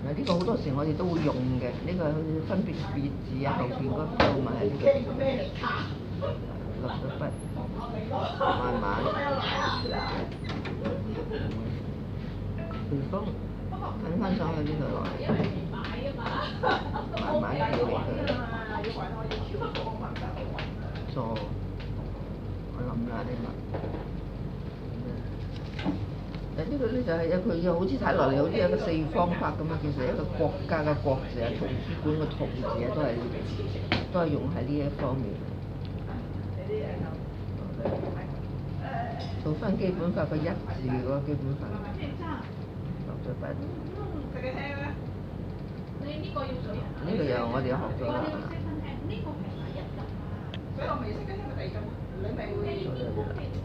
呢個好多時我哋都會用嘅，呢個分別別字啊，後邊嗰個咪係呢個落咗筆，慢慢回風揾翻上去呢度落嚟，慢慢調理佢。錯，我諗啦呢個。呢個咧就係佢又好似睇落嚟好似有個四方格咁樣，其實一個國家嘅國字啊，圖書館嘅圖字啊，都係用喺呢一方面。做翻基本法個一字嗰個基本法，落咗筆。呢個又我哋學咗啦。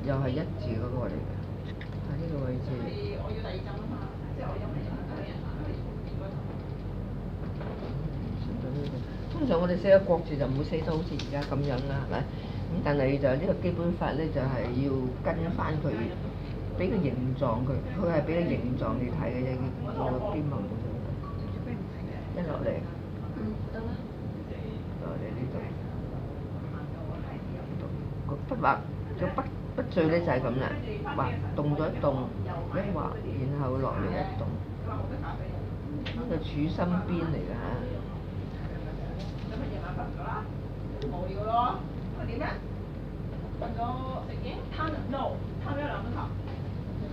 又係一字嗰個嚟嘅。喺呢個位置，通常我哋寫個國字就唔會寫得好似而家咁樣啦，係咪？咁但係就呢個基本法咧，就係要跟翻佢，俾個形狀佢，佢係俾個形狀你睇嘅啫，個邊紋一落嚟，得啦。落嚟呢度，個筆畫個筆序咧就係咁啦，畫動咗一動，一畫然後落嚟一動，呢個柱心邊嚟㗎嚇。冇料咯，咁點咧？瞓咗食嘢？攤啊 ？No， 攤咗2個頭。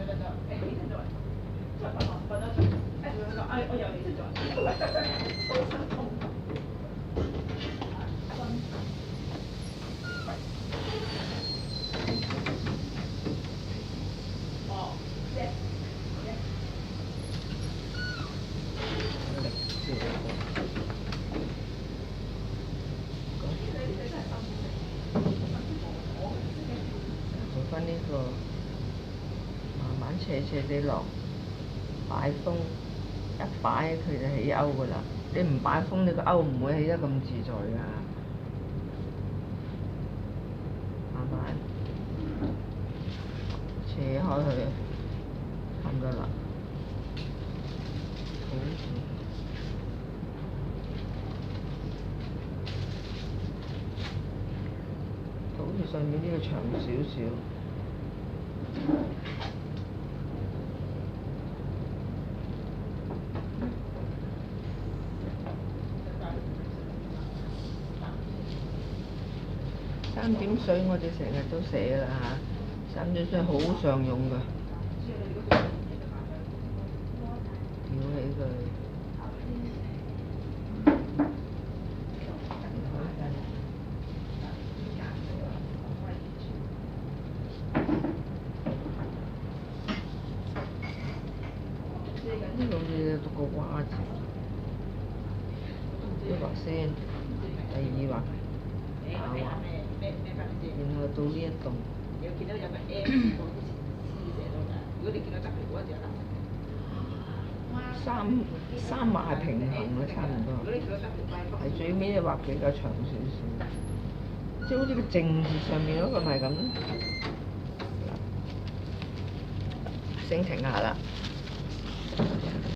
得，起身做。出瞓咗出。我又起身做。做翻呢個，慢慢斜地落，擺風，一擺佢就起勾㗎啦。你唔擺風，你個勾唔會起得咁自在㗎。慢慢斜開佢，差唔多啦。好似上面呢個長少少。三點水我哋成日都寫啦嚇，三點水好常用㗎，翹起佢。呢度你讀個蛙字，一畫先，第二畫下畫，然後到呢一棟。三畫係平衡嘅差唔多，係最尾一畫比較長少少，即係好似個正字上面嗰個咪咁咯。先停下啦。